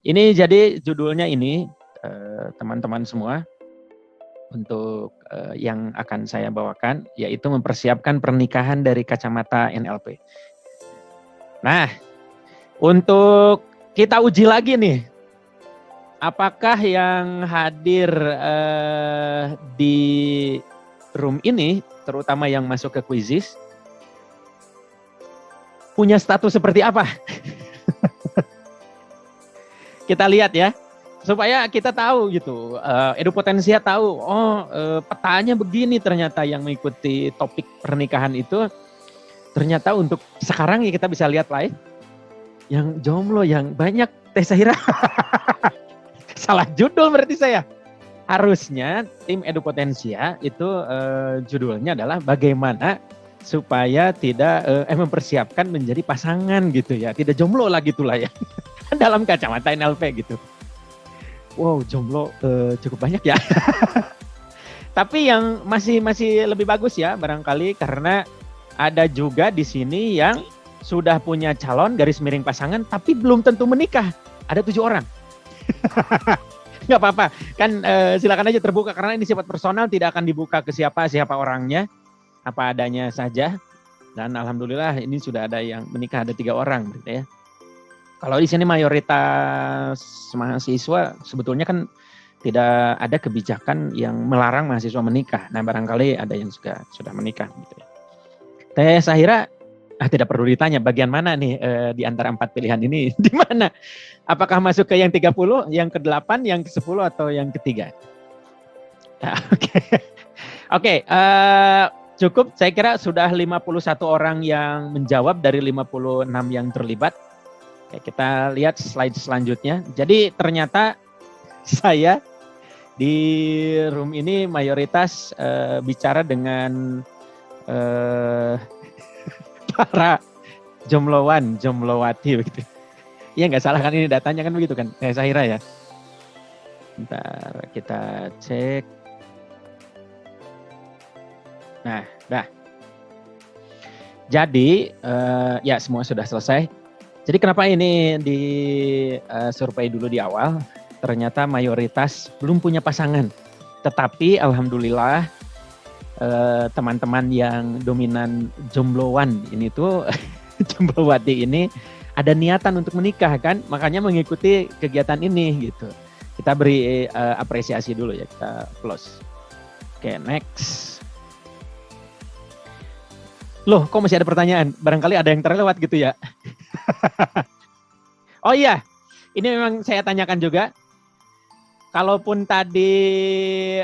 Ini jadi judulnya ini, teman-teman semua, untuk yang akan saya bawakan, yaitu mempersiapkan pernikahan dari kacamata NLP. Nah, untuk kita uji lagi nih, apakah yang hadir di room ini, terutama yang masuk ke Quizizz, punya status seperti apa? Kita lihat ya, supaya kita tahu gitu, Edupotensia tahu, petanya begini ternyata yang mengikuti topik pernikahan itu, ternyata untuk sekarang ya kita bisa lihat live, yang jomblo yang banyak Teh Sahira. Salah judul berarti saya. Harusnya tim Edupotensia itu judulnya adalah bagaimana supaya tidak mempersiapkan menjadi pasangan gitu ya, tidak jomblo lah gitulah ya. Dalam kacamata NLP gitu. Wow, jomblo cukup banyak ya. Tapi yang masih lebih bagus ya barangkali karena ada juga di sini yang sudah punya calon garis miring pasangan tapi belum tentu menikah. Ada 7 orang. Nggak apa-apa, kan silakan aja terbuka karena ini sifat personal, tidak akan dibuka ke siapa orangnya, apa adanya saja. Dan alhamdulillah ini sudah ada yang menikah, ada 3 orang berarti ya. Kalau di sini mayoritas mahasiswa sebetulnya kan tidak ada kebijakan yang melarang mahasiswa menikah. Nah barangkali ada yang juga sudah menikah. Gitu ya. Teh Sahira, tidak perlu ditanya bagian mana nih di antara 4 pilihan ini, di mana? Apakah masuk ke yang 30, yang ke-8, yang ke-10 atau yang ketiga? Oke, cukup saya kira sudah 51 orang yang menjawab dari 56 yang terlibat. Oke, kita lihat slide selanjutnya. Jadi ternyata saya di room ini mayoritas bicara dengan para jomblowan, jomblowati begitu. Iya nggak salah kan ini datanya kan begitu kan, Teh Sahira ya. Bentar kita cek. Nah, dah. Jadi ya semua sudah selesai. Jadi kenapa ini di survei dulu di awal? Ternyata mayoritas belum punya pasangan. Tetapi alhamdulillah teman-teman yang dominan jomblowan ini tuh jomblowati ini ada niatan untuk menikah kan, makanya mengikuti kegiatan ini gitu. Kita beri apresiasi dulu ya, kita close. Oke, next. Loh, kok masih ada pertanyaan? Barangkali ada yang terlewat gitu ya. Oh iya, ini memang saya tanyakan juga. Kalaupun tadi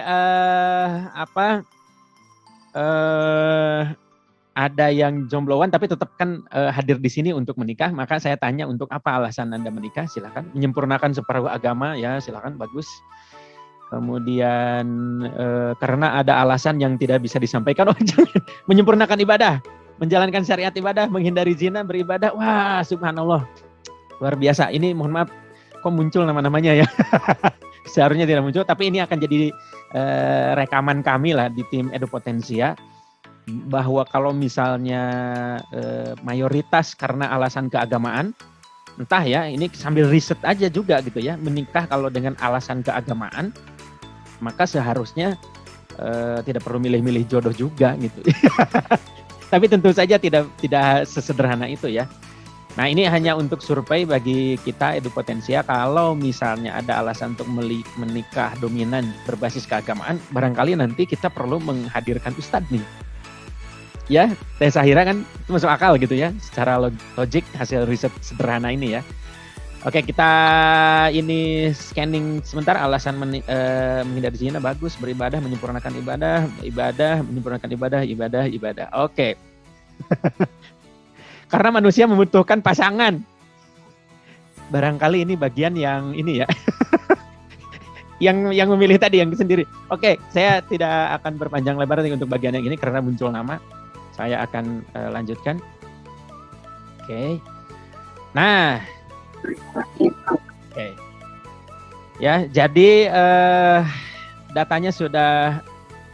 ada yang jombloan tapi tetap kan hadir di sini untuk menikah, maka saya tanya untuk apa alasan Anda menikah? Silakan. Menyempurnakan separuh agama ya, silakan, bagus. Kemudian karena ada alasan yang tidak bisa disampaikan, menyempurnakan ibadah, menjalankan syariat ibadah, menghindari zina, beribadah. Wah, subhanallah. Luar biasa. Ini mohon maaf kok muncul nama-namanya ya. Seharusnya tidak muncul, tapi ini akan jadi rekaman kami lah di tim Edupotensia, bahwa kalau misalnya mayoritas karena alasan keagamaan, entah ya, ini sambil riset aja juga gitu ya, menikah kalau dengan alasan keagamaan, maka seharusnya tidak perlu milih-milih jodoh juga gitu. Tapi tentu saja tidak sesederhana itu ya. Nah ini hanya untuk survei bagi kita Edupotensia, kalau misalnya ada alasan untuk menikah dominan berbasis keagamaan, barangkali nanti kita perlu menghadirkan ustadz nih. Ya, Teh Sahira kan masuk akal gitu ya, secara logik hasil riset sederhana ini ya. Oke, kita ini scanning sebentar alasan menghindari zina, bagus, beribadah, menyempurnakan ibadah, menyempurnakan ibadah. Oke. Karena manusia membutuhkan pasangan. Barangkali ini bagian yang ini ya. yang memilih tadi yang sendiri. Oke, saya tidak akan berpanjang lebar untuk bagian yang ini karena muncul nama. Saya akan lanjutkan. Oke. Nah. Oke. Ya, jadi datanya sudah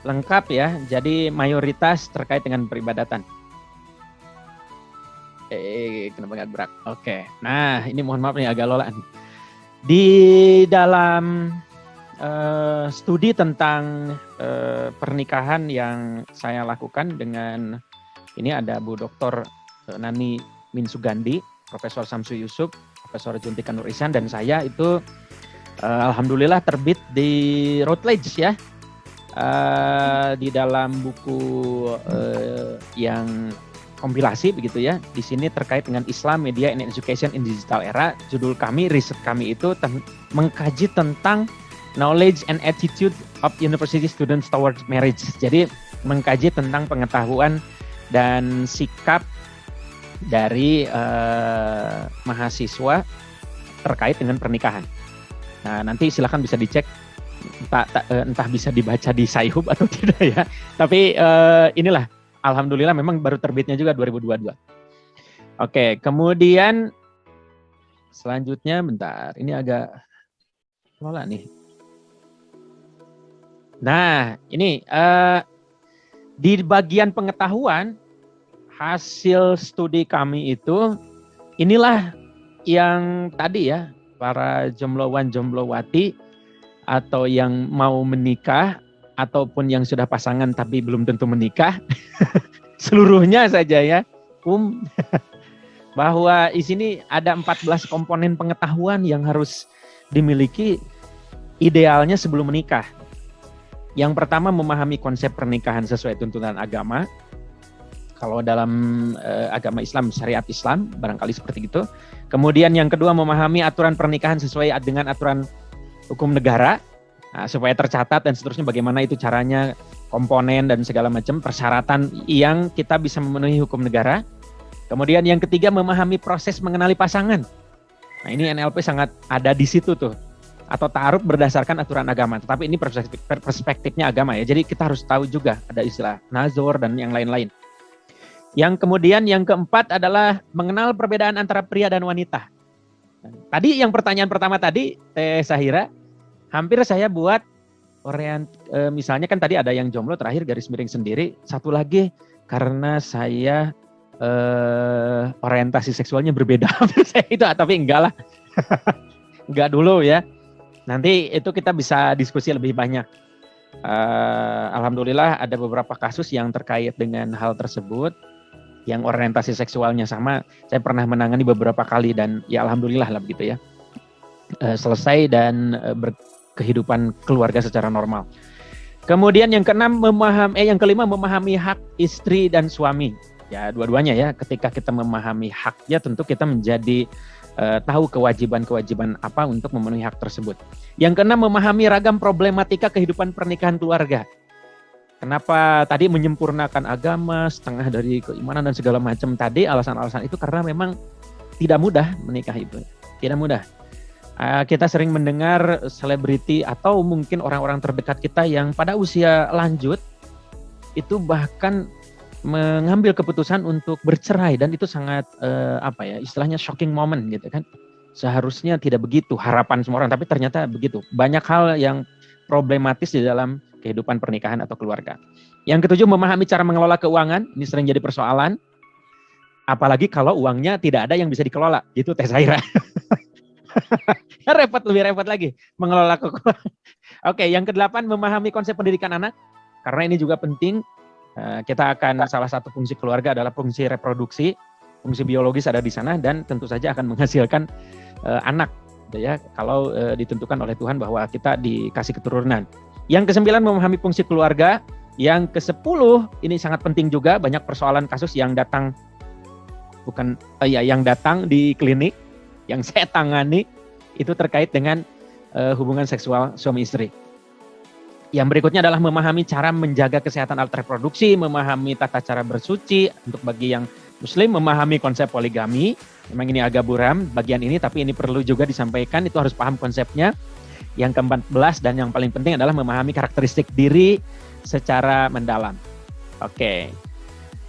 lengkap ya. Jadi mayoritas terkait dengan peribadatan. Kenapa nggak berat? Oke. Nah, ini mohon maaf nih agak lola nih. Di dalam studi tentang pernikahan yang saya lakukan dengan ini ada Bu Dr. Nani Min Sugandi, Profesor Samsu Yusuf, Profesor Juntika Nur Ihsan, dan saya itu alhamdulillah terbit di Routledge ya, di dalam buku yang kompilasi begitu ya. Di sini terkait dengan Islam, Media, and Education in Digital Era. Judul kami, riset kami itu mengkaji tentang knowledge and attitude of university students towards marriage. Jadi mengkaji tentang pengetahuan dan sikap dari mahasiswa terkait dengan pernikahan. Nah, nanti silakan bisa dicek, entah bisa dibaca di Sci-Hub atau tidak ya. Tapi inilah, alhamdulillah memang baru terbitnya juga 2022. Oke, kemudian selanjutnya bentar, ini agak lola nih. Nah, ini di bagian pengetahuan hasil studi kami itu, inilah yang tadi ya, para jomblowan jomblowati atau yang mau menikah ataupun yang sudah pasangan tapi belum tentu menikah, seluruhnya saja ya, bahwa di sini ada 14 komponen pengetahuan yang harus dimiliki idealnya sebelum menikah. Yang pertama, memahami konsep pernikahan sesuai tuntunan agama. Kalau dalam agama Islam, syariat Islam, barangkali seperti itu. Kemudian yang kedua, memahami aturan pernikahan sesuai dengan aturan hukum negara. Nah, supaya tercatat dan seterusnya bagaimana itu caranya, komponen dan segala macam persyaratan yang kita bisa memenuhi hukum negara. Kemudian yang ketiga, memahami proses mengenali pasangan. Nah, ini NLP sangat ada di situ tuh. Atau ta'aruf berdasarkan aturan agama. Tetapi ini perspektifnya agama ya. Jadi kita harus tahu juga ada istilah nazor dan yang lain-lain. Yang kemudian yang keempat adalah mengenal perbedaan antara pria dan wanita. Tadi yang pertanyaan pertama tadi, Teh Sahira, hampir saya buat misalnya kan tadi ada yang jomblo terakhir garis miring sendiri. Satu lagi karena saya orientasi seksualnya berbeda. Itu tapi enggak lah. Enggak dulu ya. Nanti itu kita bisa diskusi lebih banyak. Alhamdulillah ada beberapa kasus yang terkait dengan hal tersebut. Yang orientasi seksualnya sama, saya pernah menangani beberapa kali dan ya alhamdulillah lah begitu ya. Selesai dan berkehidupan keluarga secara normal. Kemudian yang kelima memahami hak istri dan suami. Ya dua-duanya ya, ketika kita memahami haknya tentu kita menjadi tahu kewajiban-kewajiban apa untuk memenuhi hak tersebut. Yang keenam, memahami ragam problematika kehidupan pernikahan keluarga. Kenapa tadi menyempurnakan agama, setengah dari keimanan dan segala macam tadi, alasan-alasan itu karena memang tidak mudah menikah itu. Tidak mudah. Kita sering mendengar selebriti atau mungkin orang-orang terdekat kita yang pada usia lanjut itu bahkan mengambil keputusan untuk bercerai dan itu sangat istilahnya shocking moment gitu kan. Seharusnya tidak begitu harapan semua orang, tapi ternyata begitu. Banyak hal yang problematis di dalam kehidupan pernikahan atau keluarga. Yang ketujuh, memahami cara mengelola keuangan. Ini sering jadi persoalan. Apalagi kalau uangnya tidak ada yang bisa dikelola. Gitu Teh Sahira. Lebih repot lagi mengelola keuangan. Oke, yang kedelapan, memahami konsep pendidikan anak. Karena ini juga penting. Kita akan salah satu fungsi keluarga adalah fungsi reproduksi. Fungsi biologis ada di sana dan tentu saja akan menghasilkan anak. Ya, kalau ditentukan oleh Tuhan bahwa kita dikasih keturunan. Yang kesembilan, memahami fungsi keluarga. Yang kesepuluh, ini sangat penting juga, banyak persoalan kasus yang datang yang datang di klinik, yang saya tangani, itu terkait dengan hubungan seksual suami istri. Yang berikutnya adalah memahami cara menjaga kesehatan alat reproduksi, memahami tata cara bersuci, untuk bagi yang muslim, memahami konsep poligami. Memang ini agak buram bagian ini, tapi ini perlu juga disampaikan, itu harus paham konsepnya. Yang ke-14 dan yang paling penting adalah memahami karakteristik diri secara mendalam. Oke.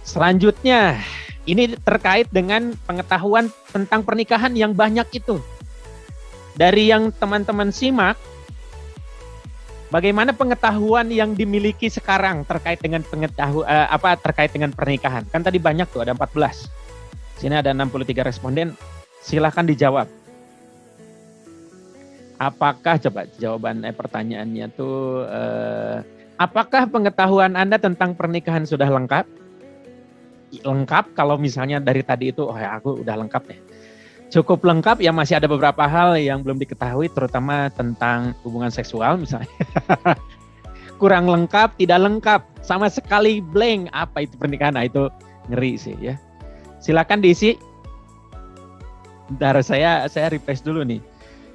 Selanjutnya, ini terkait dengan pengetahuan tentang pernikahan yang banyak itu. Dari yang teman-teman simak, bagaimana pengetahuan yang dimiliki sekarang terkait dengan terkait dengan pernikahan? Kan tadi banyak tuh, ada 14. Sini ada 63 responden, silakan dijawab. Apakah, coba jawaban pertanyaannya tuh, apakah pengetahuan Anda tentang pernikahan sudah lengkap? Lengkap kalau misalnya dari tadi itu, oh ya aku udah lengkap ya. Cukup lengkap ya, masih ada beberapa hal yang belum diketahui, terutama tentang hubungan seksual misalnya. Kurang lengkap, tidak lengkap, sama sekali blank. Apa itu pernikahan? Nah itu ngeri sih ya. Silakan diisi. Bentar, saya refresh dulu nih.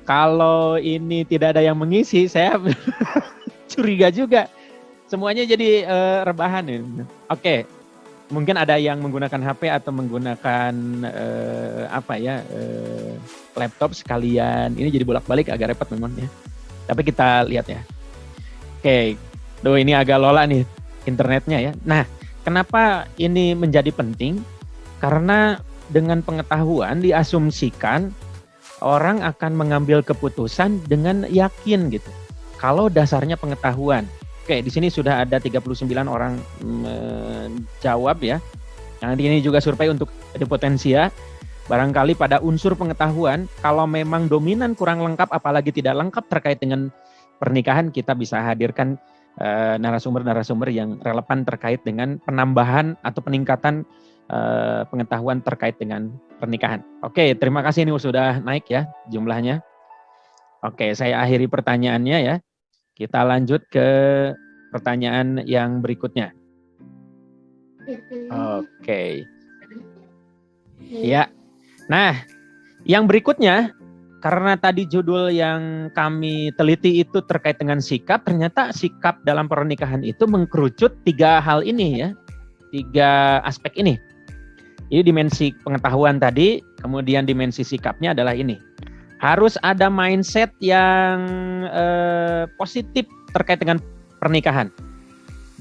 Kalau ini tidak ada yang mengisi, saya curiga juga. Semuanya jadi rebahan nih. Oke, mungkin ada yang menggunakan HP atau menggunakan laptop sekalian. Ini jadi bolak-balik agak repot memang ya. Tapi kita lihat ya. Oke, ini agak lola nih internetnya ya. Nah, kenapa ini menjadi penting? Karena dengan pengetahuan diasumsikan orang akan mengambil keputusan dengan yakin gitu. Kalau dasarnya pengetahuan. Oke, di sini sudah ada 39 orang menjawab ya. Nanti ini juga survei untuk Edupotensia. Barangkali pada unsur pengetahuan, kalau memang dominan kurang lengkap, apalagi tidak lengkap terkait dengan pernikahan, kita bisa hadirkan narasumber-narasumber yang relevan terkait dengan penambahan atau peningkatan pengetahuan terkait dengan pernikahan. Oke, terima kasih, ini sudah naik ya jumlahnya. Oke, saya akhiri pertanyaannya ya. Kita lanjut ke pertanyaan yang berikutnya. Oke. Ya. Nah, yang berikutnya, karena tadi judul yang kami teliti itu terkait dengan sikap, ternyata sikap dalam pernikahan itu mengkerucut 3 hal ini ya. 3 aspek ini. Ini dimensi pengetahuan tadi, kemudian dimensi sikapnya adalah ini. Harus ada mindset yang positif terkait dengan pernikahan.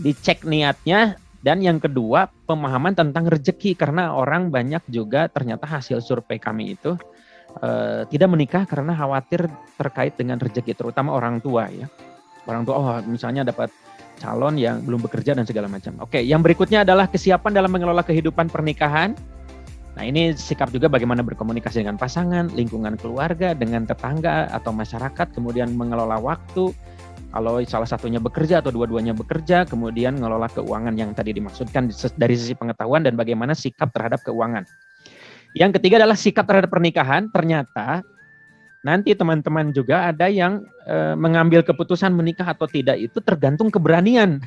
Dicek niatnya, dan yang kedua pemahaman tentang rezeki, karena orang banyak juga ternyata hasil survei kami itu tidak menikah karena khawatir terkait dengan rezeki, terutama orang tua ya. Orang tua misalnya dapat calon yang belum bekerja dan segala macam. Oke, yang berikutnya adalah kesiapan dalam mengelola kehidupan pernikahan. Nah, ini sikap juga bagaimana berkomunikasi dengan pasangan, lingkungan keluarga, dengan tetangga atau masyarakat, kemudian mengelola waktu. Kalau salah satunya bekerja atau dua-duanya bekerja, kemudian mengelola keuangan yang tadi dimaksudkan dari sisi pengetahuan dan bagaimana sikap terhadap keuangan. Yang ketiga adalah sikap terhadap pernikahan. Ternyata nanti teman-teman juga ada yang mengambil keputusan menikah atau tidak itu tergantung keberanian.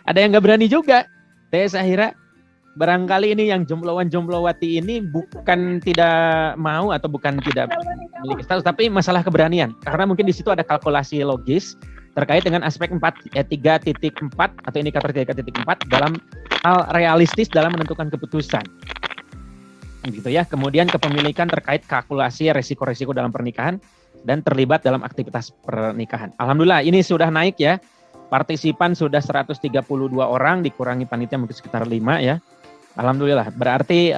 Ada yang nggak berani juga. Saya kira barangkali ini yang jomblowan-jomblowati ini bukan tidak mau atau bukan tidak memiliki status, tapi masalah keberanian. Karena mungkin di situ ada kalkulasi logis terkait dengan aspek 3.4 atau indikator 3.4 dalam hal realistis dalam menentukan keputusan. Gitu ya. Kemudian kepemilikan terkait kalkulasi resiko-resiko dalam pernikahan dan terlibat dalam aktivitas pernikahan. Alhamdulillah ini sudah naik ya. Partisipan sudah 132 orang, dikurangi panitia mungkin sekitar 5 ya. Alhamdulillah. Berarti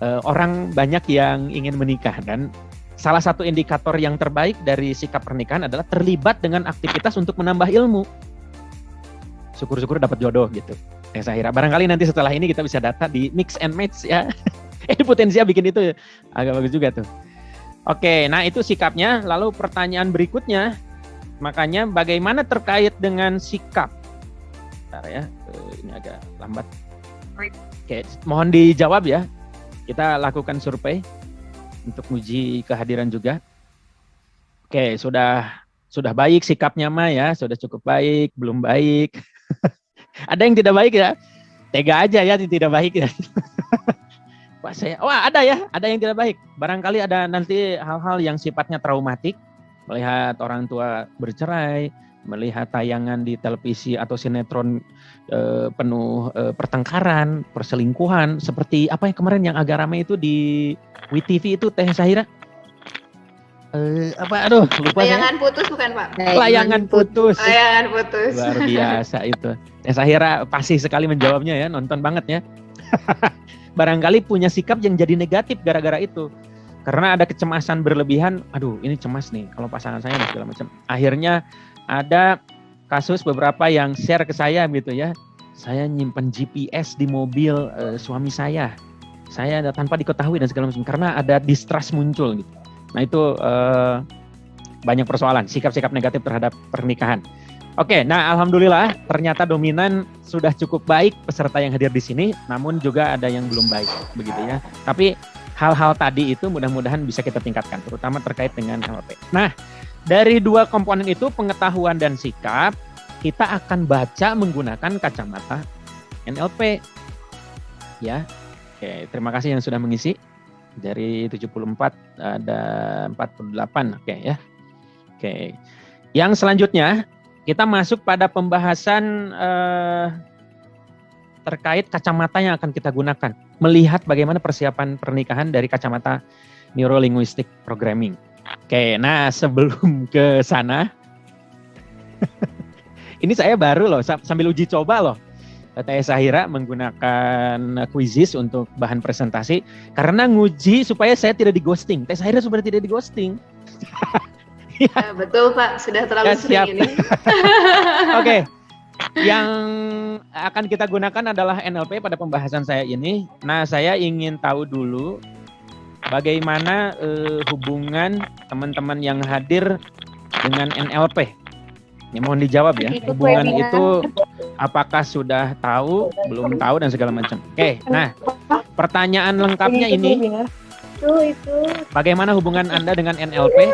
orang banyak yang ingin menikah, dan salah satu indikator yang terbaik dari sikap pernikahan adalah terlibat dengan aktivitas untuk menambah ilmu. Syukur-syukur dapat jodoh gitu. Saya kira barangkali nanti setelah ini kita bisa data di mix and match ya. Edupotensia bikin itu agak bagus juga tuh. Oke, nah itu sikapnya. Lalu pertanyaan berikutnya, makanya bagaimana terkait dengan sikap? Bentar ya, ini agak lambat. Oke, mohon dijawab ya. Kita lakukan survei untuk uji kehadiran juga. Oke, sudah baik sikapnya mah ya, sudah cukup baik, belum baik. Ada yang tidak baik ya, tega aja ya tidak baik ya. Ada yang tidak baik. Barangkali ada nanti hal-hal yang sifatnya traumatik, melihat orang tua bercerai, melihat tayangan di televisi atau sinetron penuh pertengkaran, perselingkuhan, seperti apa yang kemarin yang agak ramai itu di WTV itu Teh Sahira. Lupa layangan putus bukan Pak? Layangan putus. Layangan putus. Luar biasa itu. Saya kira pasti sekali menjawabnya ya, nonton banget ya. Barangkali punya sikap yang jadi negatif gara-gara itu. Karena ada kecemasan berlebihan, aduh ini cemas nih kalau pasangan saya segala macam. Akhirnya ada kasus beberapa yang share ke saya gitu ya. Saya nyimpen GPS di mobil suami saya tanpa diketahui dan segala macam, karena ada distrust muncul gitu. Nah itu banyak persoalan, sikap-sikap negatif terhadap pernikahan. Oke, nah alhamdulillah ternyata dominan sudah cukup baik peserta yang hadir di sini, namun juga ada yang belum baik, begitu ya. Tapi hal-hal tadi itu mudah-mudahan bisa kita tingkatkan, terutama terkait dengan NLP. Nah, dari dua komponen itu, pengetahuan dan sikap, kita akan baca menggunakan kacamata NLP. Ya, oke, terima kasih yang sudah mengisi. Dari 74 ada 48, oke ya. Oke, yang selanjutnya kita masuk pada pembahasan terkait kacamata yang akan kita gunakan. Melihat bagaimana persiapan pernikahan dari kacamata Neuro-Linguistic Programming. Oke, nah sebelum ke sana, ini saya baru loh, sambil uji coba loh. Teh Sahira menggunakan Quizizz untuk bahan presentasi, karena nguji supaya saya tidak di ghosting. Teh Sahira supaya tidak di ghosting. Ya, betul Pak, sudah terlalu sering ini. Oke, yang akan kita gunakan adalah NLP pada pembahasan saya ini. Nah, saya ingin tahu dulu bagaimana hubungan teman-teman yang hadir dengan NLP. Ini mohon dijawab ya. Hubungan itu apakah sudah tahu, belum tahu, dan segala macam. Oke, nah pertanyaan lengkapnya ini, bagaimana hubungan Anda dengan NLP?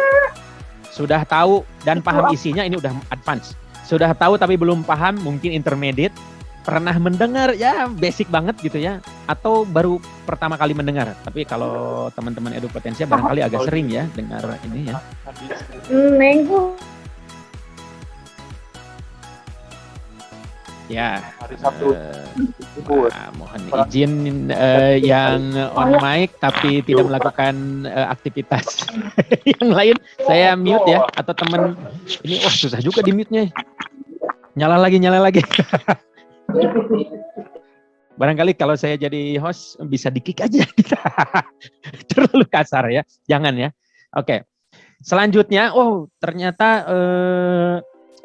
Sudah tahu dan paham isinya, ini udah advance. Sudah tahu tapi belum paham, mungkin intermediate. Pernah mendengar, ya basic banget gitu ya. Atau baru pertama kali mendengar. Tapi kalau teman-teman Edupotensia barangkali agak sering ya dengar ini ya. Ya, mohon izin yang on mic tapi tidak melakukan aktivitas yang lain. Saya mute ya, atau teman ini, wah susah juga di mute-nya. Nyala lagi. Barangkali kalau saya jadi host bisa di-kick aja. Terlalu kasar ya, jangan ya. Oke, selanjutnya, ternyata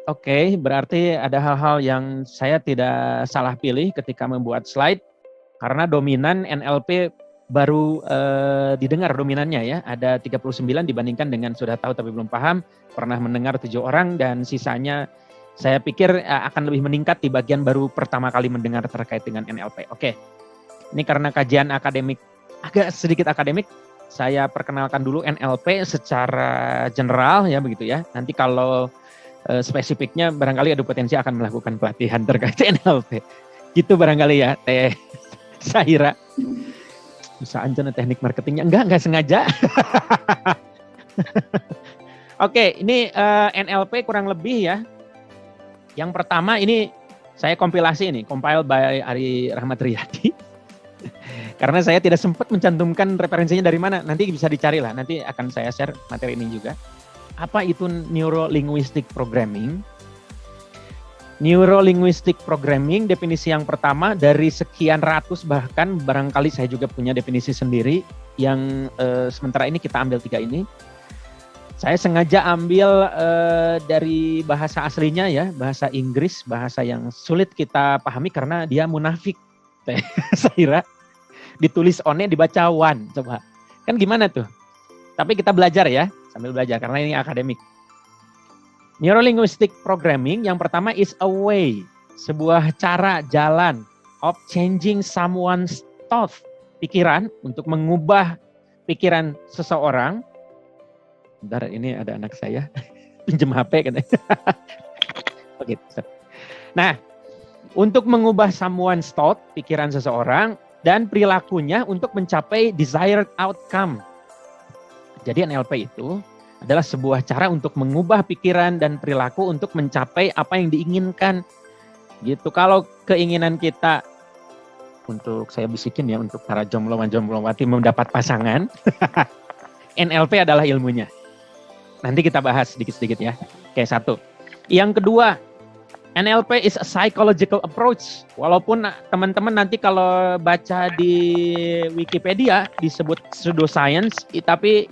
Oke, berarti ada hal-hal yang saya tidak salah pilih ketika membuat slide, karena dominan NLP baru didengar dominannya ya, ada 39 dibandingkan dengan sudah tahu tapi belum paham, pernah mendengar 7 orang, dan sisanya saya pikir akan lebih meningkat di bagian baru pertama kali mendengar terkait dengan NLP. Oke, ini karena kajian akademik, agak sedikit akademik, saya perkenalkan dulu NLP secara general ya begitu ya, nanti kalau spesifiknya barangkali Edupotensi akan melakukan pelatihan terkait NLP. Gitu barangkali ya, Teh Sahira. Bisa aja teknik marketingnya. Enggak sengaja. Oke, ini NLP kurang lebih ya. Yang pertama ini saya kompilasi ini, compiled by Ari Rahmat Riyadi. Karena saya tidak sempat mencantumkan referensinya dari mana. Nanti bisa dicari lah, nanti akan saya share materi ini juga. Apa itu Neuro-Linguistic Programming? Neuro-Linguistic Programming, definisi yang pertama dari sekian ratus, bahkan barangkali saya juga punya definisi sendiri, yang sementara ini kita ambil 3 ini. Saya sengaja ambil dari bahasa aslinya ya, bahasa Inggris, bahasa yang sulit kita pahami karena dia munafik. Saya kira ditulis one, dibaca one, coba. Kan gimana tuh? Tapi kita belajar ya. Sambil belajar karena ini akademik. Neuro-Linguistic Programming yang pertama is a way, sebuah cara, jalan of changing someone's thought, pikiran, untuk mengubah pikiran seseorang. Bentar, ini ada anak saya pinjem HP katanya. Oke. Nah, untuk mengubah someone's thought, pikiran seseorang, dan perilakunya untuk mencapai desired outcome. Jadi NLP itu adalah sebuah cara untuk mengubah pikiran dan perilaku untuk mencapai apa yang diinginkan. Gitu. Kalau keinginan kita, untuk saya bisikin ya, untuk para jomblo-jomblowati mendapat pasangan, NLP adalah ilmunya. Nanti kita bahas sedikit-sedikit ya. Oke, 1. Yang kedua, NLP is a psychological approach. Walaupun teman-teman nanti kalau baca di Wikipedia disebut pseudoscience, tapi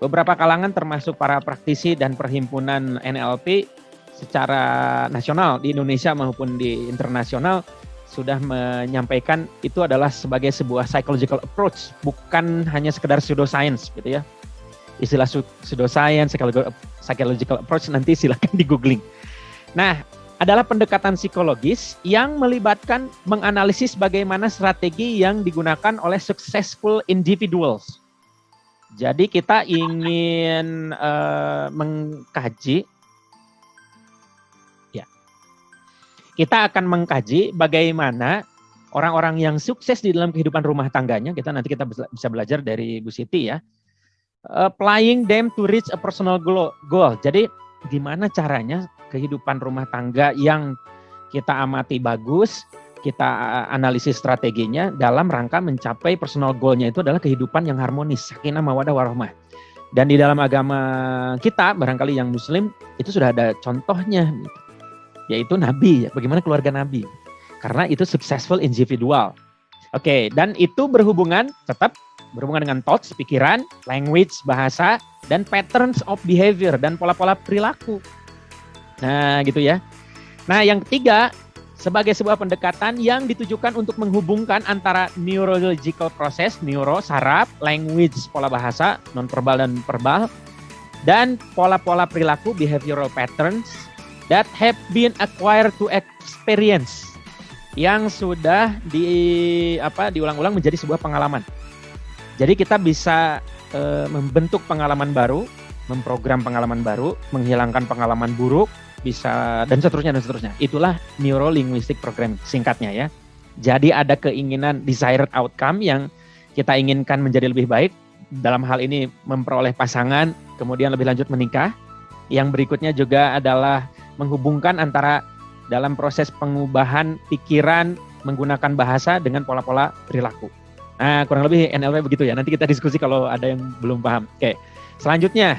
beberapa kalangan termasuk para praktisi dan perhimpunan NLP secara nasional di Indonesia maupun di internasional sudah menyampaikan itu adalah sebagai sebuah psychological approach, bukan hanya sekedar pseudoscience gitu ya. istilah pseudoscience, psychological approach, nanti silakan di googling. Nah, adalah pendekatan psikologis yang melibatkan menganalisis bagaimana strategi yang digunakan oleh successful individuals. Jadi kita ingin mengkaji, ya, kita akan mengkaji bagaimana orang-orang yang sukses di dalam kehidupan rumah tangganya, nanti kita bisa belajar dari Bu Siti ya, applying them to reach a personal goal. Jadi gimana caranya kehidupan rumah tangga yang kita amati bagus, kita analisis strateginya dalam rangka mencapai personal goal-nya itu adalah kehidupan yang harmonis, sakinah mawaddah warahmah. Dan di dalam agama kita, barangkali yang muslim, itu sudah ada contohnya, yaitu Nabi, bagaimana keluarga Nabi. Karena itu successful individual. Oke, dan itu tetap berhubungan dengan thoughts, pikiran, language, bahasa, dan patterns of behavior, dan pola-pola perilaku. Nah, gitu ya. Nah, yang ketiga, sebagai sebuah pendekatan yang ditujukan untuk menghubungkan antara neurological process, neuro, saraf, language, pola bahasa, non-verbal dan verbal, dan pola-pola perilaku, behavioral patterns, that have been acquired to experience, yang sudah diulang-ulang menjadi sebuah pengalaman. Jadi kita bisa membentuk pengalaman baru, memprogram pengalaman baru, menghilangkan pengalaman buruk, bisa dan seterusnya. Itulah neuro linguistic program singkatnya ya. Jadi ada keinginan desired outcome yang kita inginkan menjadi lebih baik, dalam hal ini memperoleh pasangan, kemudian lebih lanjut menikah. Yang berikutnya juga adalah menghubungkan antara dalam proses pengubahan pikiran menggunakan bahasa dengan pola-pola perilaku. Nah, kurang lebih NLP begitu ya. Nanti kita diskusi kalau ada yang belum paham. Oke, selanjutnya.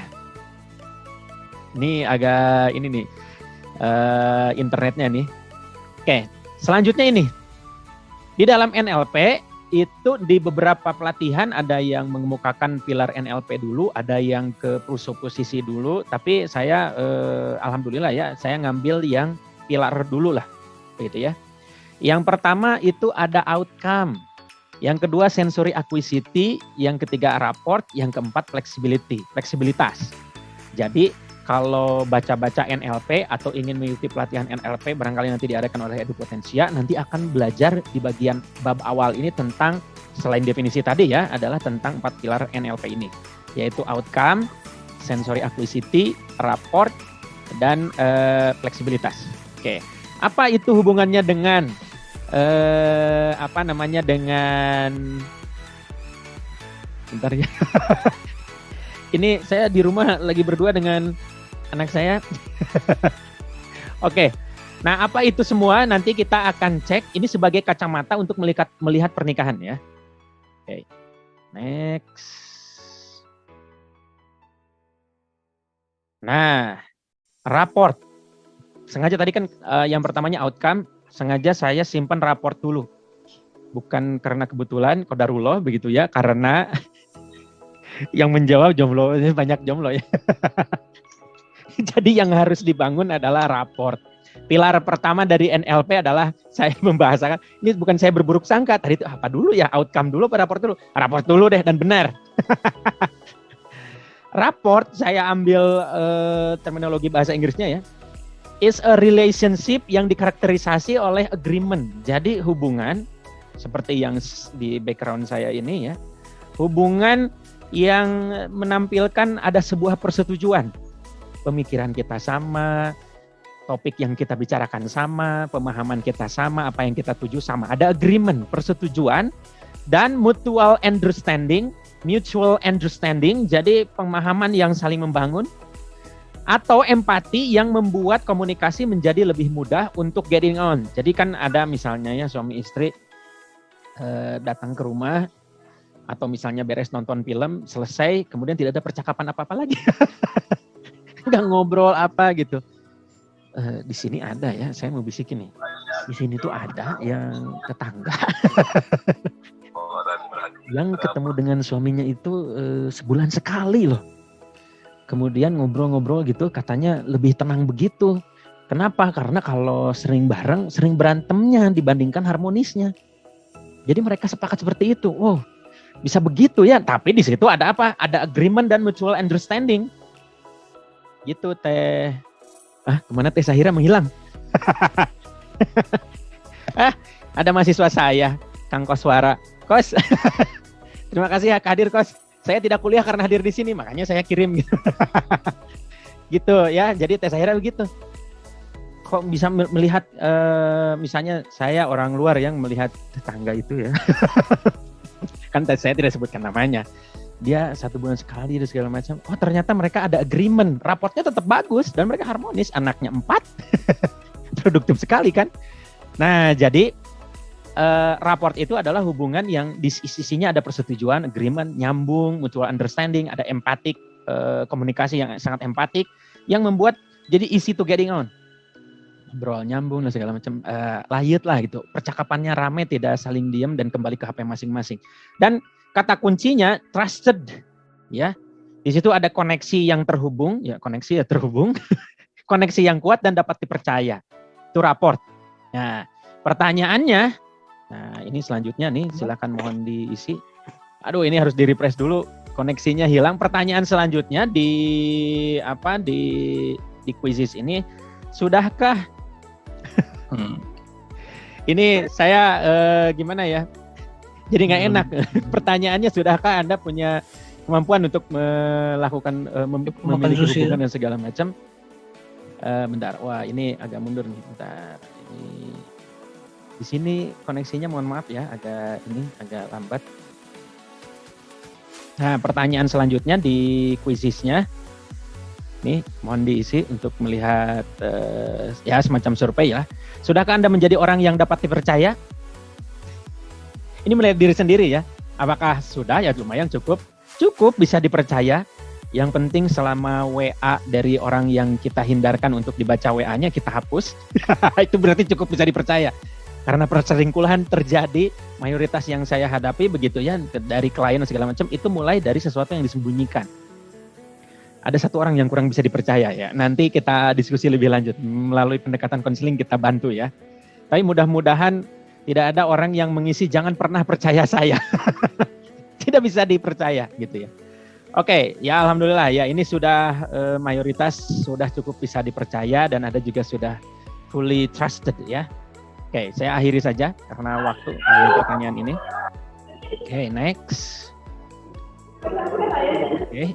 Ini agak internetnya nih. Oke, selanjutnya ini. Di dalam NLP itu di beberapa pelatihan ada yang mengemukakan pilar NLP dulu, ada yang ke presupposisi dulu, tapi saya alhamdulillah ya, saya ngambil yang pilar dulu lah, gitu ya. Yang pertama itu ada outcome, yang kedua sensory acquisition, yang ketiga rapport, yang keempat fleksibilitas. Jadi kalau baca-baca NLP atau ingin mengikuti pelatihan NLP, barangkali nanti diadakan oleh Edu Potensia, nanti akan belajar di bagian bab awal ini tentang, selain definisi tadi ya, adalah tentang 4 pilar NLP ini, yaitu outcome, sensory acquisition, rapport, dan fleksibilitas. Oke, apa itu hubungannya dengan bentar ya. Ini saya di rumah lagi berdua dengan anak saya. Oke. Nah, apa itu semua nanti kita akan cek ini sebagai kacamata untuk melihat pernikahan ya. Oke. Next. Nah, rapport. Sengaja tadi kan yang pertamanya outcome, sengaja saya simpan rapport dulu. Bukan karena kebetulan, qadarullah begitu ya, karena yang menjawab jomblo, banyak jomblo ya. Jadi yang harus dibangun adalah rapport. Pilar pertama dari NLP adalah saya membahasakan, ini bukan saya berburuk sangka, tadi itu apa dulu ya, outcome dulu apa rapport dulu? Rapport dulu deh, dan benar. Rapport, saya ambil terminologi bahasa Inggrisnya ya, is a relationship yang dikarakterisasi oleh agreement. Jadi hubungan, seperti yang di background saya ini ya, hubungan yang menampilkan ada sebuah persetujuan. Pemikiran kita sama, topik yang kita bicarakan sama, pemahaman kita sama, apa yang kita tuju sama. Ada agreement, persetujuan, dan mutual understanding, jadi pemahaman yang saling membangun, atau empati yang membuat komunikasi menjadi lebih mudah untuk getting on. Jadi kan ada misalnya ya suami istri datang ke rumah, atau misalnya beres nonton film, selesai, kemudian tidak ada percakapan apa-apa lagi. Nggak ngobrol apa gitu. Di sini ada ya, saya mau bisikin nih. Di sini tuh ada yang tetangga. Yang ketemu dengan suaminya itu sebulan sekali loh. Kemudian ngobrol-ngobrol gitu, katanya lebih tenang begitu. Kenapa? Karena kalau sering bareng, sering berantemnya dibandingkan harmonisnya. Jadi mereka sepakat seperti itu. Wow, bisa begitu ya. Tapi di situ ada apa? Ada agreement dan mutual understanding. Gitu Teh. Kemana Teh Sahira menghilang? Ada mahasiswa saya, Kang Koswara. Kos, terima kasih ya hadir Kos. Saya tidak kuliah karena hadir di sini, makanya saya kirim gitu. Gitu ya, jadi Teh Sahira begitu. Kok bisa melihat, misalnya saya orang luar yang melihat tetangga itu ya. Kan saya tidak sebutkan namanya. Dia 1 bulan sekali dan segala macam. Oh ternyata mereka ada agreement, raportnya tetap bagus dan mereka harmonis. Anaknya 4, produktif sekali kan. Nah jadi raport itu adalah hubungan yang di sisinya ada persetujuan, agreement, nyambung, mutual understanding, ada empatik, komunikasi yang sangat empatik, yang membuat jadi easy to getting on. Ngobrol, nyambung dan segala macam, layut lah gitu. Percakapannya rame, tidak saling diam dan kembali ke HP masing-masing. Dan kata kuncinya trusted, ya. Di situ ada koneksi yang terhubung, ya koneksi ya terhubung, koneksi yang kuat dan dapat dipercaya. Itu raport. Nah, pertanyaannya, nah ini selanjutnya nih, silakan mohon diisi. Aduh, ini harus di-refresh dulu, koneksinya hilang. Pertanyaan selanjutnya di quizzes ini, sudahkah? Ini saya gimana ya? Jadi nggak enak. Pertanyaannya, sudahkah Anda punya kemampuan untuk melakukan memiliki hubungan dan segala macam? Bentar, wah ini agak mundur nih. Bentar, ini di sini koneksinya mohon maaf ya, agak lambat. Nah, pertanyaan selanjutnya di quizisnya, nih mohon diisi untuk melihat ya semacam survei ya. Sudahkah Anda menjadi orang yang dapat dipercaya? Ini melihat diri sendiri ya. Apakah sudah? Ya lumayan cukup bisa dipercaya. Yang penting selama WA dari orang yang kita hindarkan untuk dibaca WA-nya kita hapus. Itu berarti cukup bisa dipercaya. Karena perselingkuhan terjadi, mayoritas yang saya hadapi begitu ya, dari klien dan segala macam, itu mulai dari sesuatu yang disembunyikan. Ada satu orang yang kurang bisa dipercaya ya. Nanti kita diskusi lebih lanjut. Melalui pendekatan konseling kita bantu ya. Tapi mudah-mudahan tidak ada orang yang mengisi jangan pernah percaya saya. Tidak bisa dipercaya gitu ya. Oke, ya alhamdulillah ya, ini sudah mayoritas sudah cukup bisa dipercaya dan ada juga sudah fully trusted ya. Oke, saya akhiri saja karena waktu akhir pertanyaan ini. Oke, next. Oke.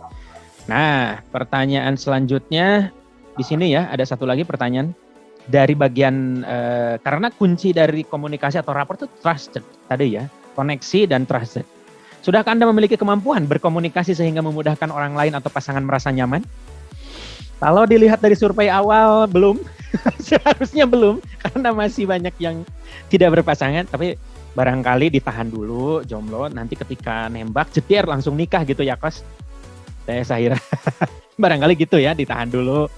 Nah, pertanyaan selanjutnya di sini ya, ada satu lagi pertanyaan dari bagian karena kunci dari komunikasi atau rapor itu trusted tadi ya, koneksi dan trusted. Sudahkah Anda memiliki kemampuan berkomunikasi sehingga memudahkan orang lain atau pasangan merasa nyaman? Kalau dilihat dari survei awal belum, seharusnya belum karena masih banyak yang tidak berpasangan, tapi barangkali ditahan dulu jomblo, nanti ketika nembak jetir langsung nikah gitu ya Kos. Teh Sahira. Barangkali gitu ya, ditahan dulu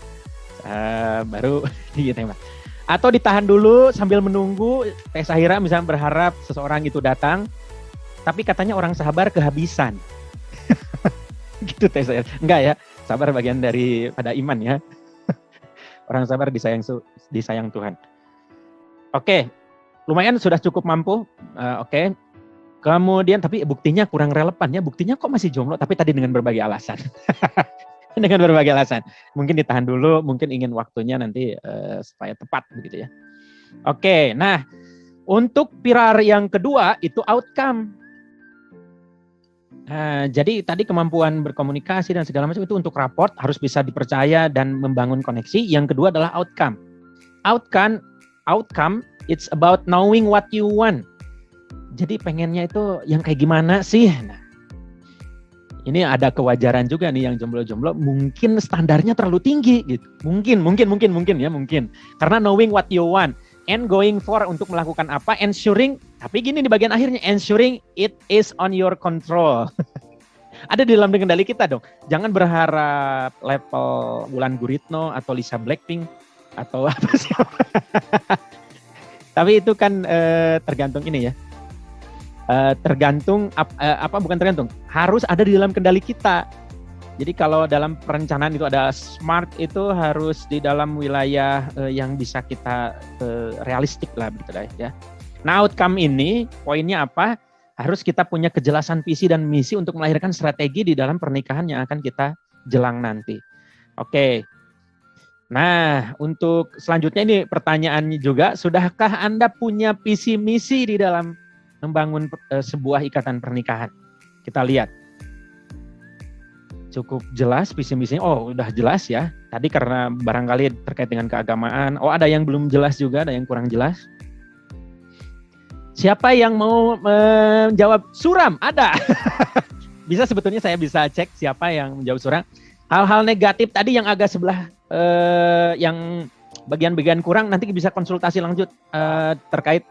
baru ditembak. Atau ditahan dulu sambil menunggu Teh Sahira misalnya berharap seseorang itu datang, tapi katanya orang sabar kehabisan. Gitu Teh Sahira. Enggak ya, sabar bagian dari pada iman ya. Orang sabar disayang Tuhan. Oke, lumayan sudah cukup mampu. Oke. Kemudian tapi buktinya kurang relevan ya. Buktinya kok masih jomblo, tapi tadi dengan berbagai alasan. Dengan berbagai alasan. Mungkin ditahan dulu, mungkin ingin waktunya nanti supaya tepat begitu ya. Oke, nah untuk pilar yang kedua itu outcome. Jadi tadi kemampuan berkomunikasi dan segala macam itu untuk raport harus bisa dipercaya dan membangun koneksi. Yang kedua adalah outcome. Outcome it's about knowing what you want. Jadi pengennya itu yang kayak gimana sih? Nah, ini ada kewajaran juga nih yang jomblo-jomblo mungkin standarnya terlalu tinggi gitu. Mungkin ya. Karena knowing what you want and going for untuk melakukan apa, ensuring, tapi gini di bagian akhirnya, ensuring it is on your control. Ada di dalam kendali kita dong. Jangan berharap level Wulan Guritno atau Lisa Blackpink atau apa siapa. Tapi itu kan tergantung ini ya. Harus ada di dalam kendali kita. Jadi kalau dalam perencanaan itu ada smart, itu harus di dalam wilayah yang bisa kita realistik lah begitu ya. Nah outcome ini poinnya apa? harus kita punya kejelasan visi dan misi untuk melahirkan strategi di dalam pernikahan yang akan kita jelang nanti. Oke. Nah, untuk selanjutnya ini pertanyaannya juga, sudahkah Anda punya visi misi di dalam membangun sebuah ikatan pernikahan? Kita lihat. Cukup jelas visi misinya. Oh, udah jelas ya. Tadi karena barangkali terkait dengan keagamaan. Oh, ada yang belum jelas juga, ada yang kurang jelas. Siapa yang mau menjawab suram? Ada. Bisa sebetulnya saya bisa cek siapa yang menjawab suram. Hal-hal negatif tadi yang agak sebelah yang bagian-bagian kurang nanti bisa konsultasi lanjut terkait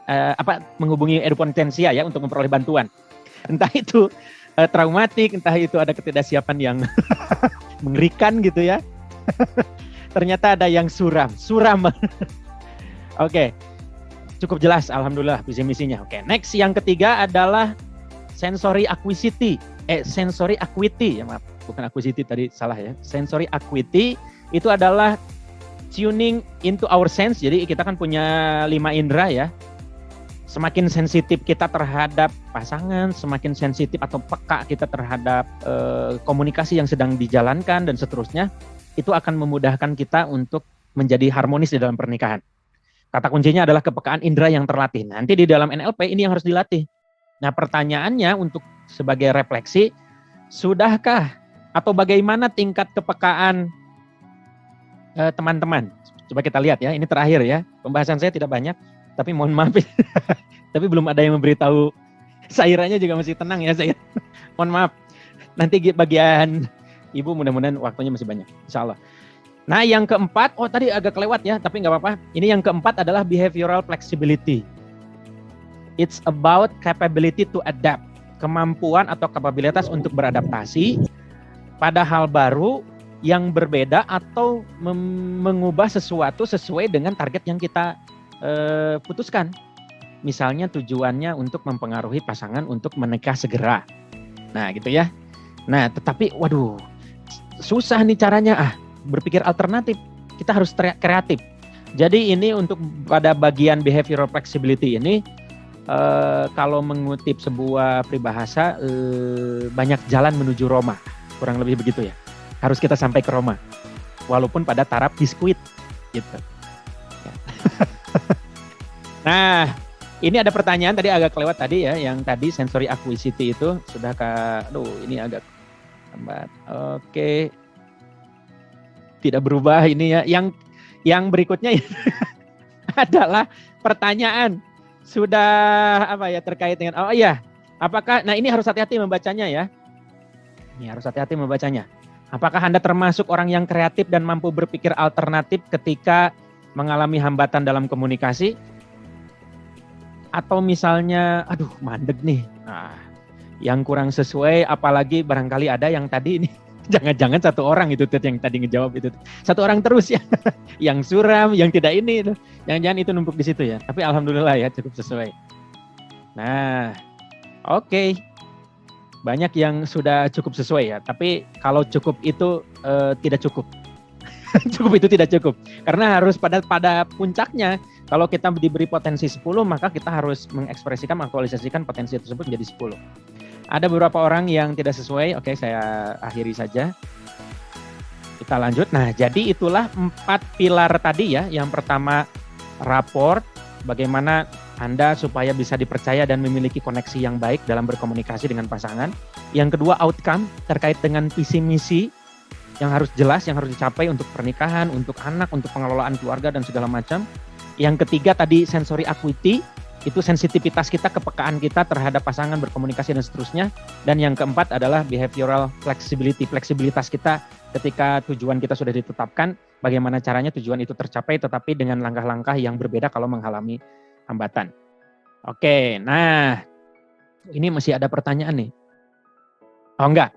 menghubungi Edupotensia ya untuk memperoleh bantuan. Entah itu traumatik, entah itu ada ketidaksiapan yang mengerikan gitu ya. Ternyata ada yang suram. Oke. Cukup jelas alhamdulillah visi misinya. Oke, next yang ketiga adalah sensory acuity. Sensory acuity ya, maaf. Bukan acuity tadi salah ya. Sensory acuity itu adalah tuning into our sense. Jadi kita kan punya 5 indera ya. Semakin sensitif kita terhadap pasangan, semakin sensitif atau peka kita terhadap komunikasi yang sedang dijalankan dan seterusnya, itu akan memudahkan kita untuk menjadi harmonis di dalam pernikahan. Kata kuncinya adalah kepekaan indera yang terlatih. Nanti di dalam NLP ini yang harus dilatih. Nah, pertanyaannya untuk sebagai refleksi, sudahkah atau bagaimana tingkat kepekaan teman-teman? Coba kita lihat ya, ini terakhir ya. Pembahasan saya tidak banyak, tapi mohon maaf. Tapi belum ada yang memberitahu. Sairanya juga masih tenang ya saya. Mohon maaf. Nanti bagian Ibu mudah-mudahan waktunya masih banyak. Insya Allah. Nah yang keempat, tadi agak kelewat ya, tapi nggak apa-apa. Ini yang keempat adalah behavioral flexibility. It's about capability to adapt. Kemampuan atau kapabilitas untuk beradaptasi pada hal baru yang berbeda atau mengubah sesuatu sesuai dengan target yang kita putuskan. Misalnya tujuannya untuk mempengaruhi pasangan untuk menikah segera. Nah gitu ya. Nah tetapi waduh susah nih caranya. Berpikir alternatif. Kita harus kreatif. Jadi ini untuk pada bagian behavioral flexibility ini kalau mengutip sebuah peribahasa banyak jalan menuju Roma. Kurang lebih begitu ya. Harus kita sampai ke Roma. Walaupun pada taraf biskuit gitu. Ya. Nah, ini ada pertanyaan tadi agak kelewat tadi ya, yang tadi sensory acuity itu sudah ini agak lambat. Oke. Tidak berubah ini ya. Yang berikutnya adalah pertanyaan sudah terkait dengan apakah ini harus hati-hati membacanya ya. Ini harus hati-hati membacanya. Apakah Anda termasuk orang yang kreatif dan mampu berpikir alternatif ketika mengalami hambatan dalam komunikasi? Atau misalnya, mandek nih. Yang kurang sesuai, apalagi barangkali ada yang tadi ini. Jangan-jangan satu orang itu yang tadi ngejawab itu. Satu orang terus ya. Yang suram, yang tidak ini. Jangan-jangan itu numpuk di situ ya. Tapi alhamdulillah ya cukup sesuai. Nah, oke. Banyak yang sudah cukup sesuai ya. Tapi kalau cukup itu tidak cukup. Cukup itu tidak cukup. Karena harus pada puncaknya. Kalau kita diberi potensi 10, maka kita harus mengekspresikan, mengaktualisasikan potensi tersebut menjadi 10. Ada beberapa orang yang tidak sesuai. Oke, saya akhiri saja. Kita lanjut. Nah, jadi itulah 4 pilar tadi ya. Yang pertama, rapport. Bagaimana Anda supaya bisa dipercaya dan memiliki koneksi yang baik dalam berkomunikasi dengan pasangan. Yang kedua, outcome terkait dengan visi misi yang harus jelas, yang harus dicapai untuk pernikahan, untuk anak, untuk pengelolaan keluarga dan segala macam. Yang ketiga tadi sensory acuity, itu sensitivitas kita, kepekaan kita terhadap pasangan, berkomunikasi dan seterusnya. Dan yang keempat adalah behavioral flexibility, fleksibilitas kita ketika tujuan kita sudah ditetapkan, bagaimana caranya tujuan itu tercapai tetapi dengan langkah-langkah yang berbeda kalau mengalami hambatan. Oke, nah ini masih ada pertanyaan nih. Oh enggak.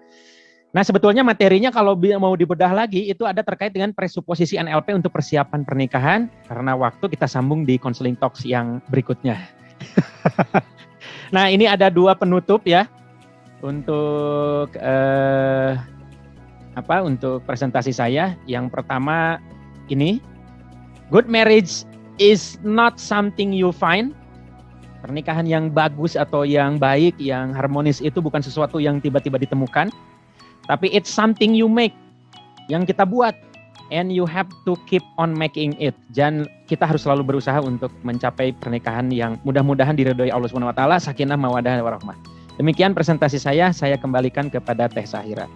Nah sebetulnya materinya kalau mau dibedah lagi itu ada terkait dengan presuposisi NLP untuk persiapan pernikahan. Karena waktu kita sambung di Counseling Talks yang berikutnya. Nah ini ada 2 penutup ya untuk untuk presentasi saya. Yang pertama ini, good marriage is not something you find, Pernikahan yang bagus atau yang baik, yang harmonis itu bukan sesuatu yang tiba-tiba ditemukan, tapi it's something you make, yang kita buat, and you have to keep on making it. Dan kita harus selalu berusaha untuk mencapai pernikahan yang mudah-mudahan diridhoi Allah Subhanahu wa taala, sakinah, mawaddah warahmah. Demikian presentasi saya kembalikan kepada Teh Sahira.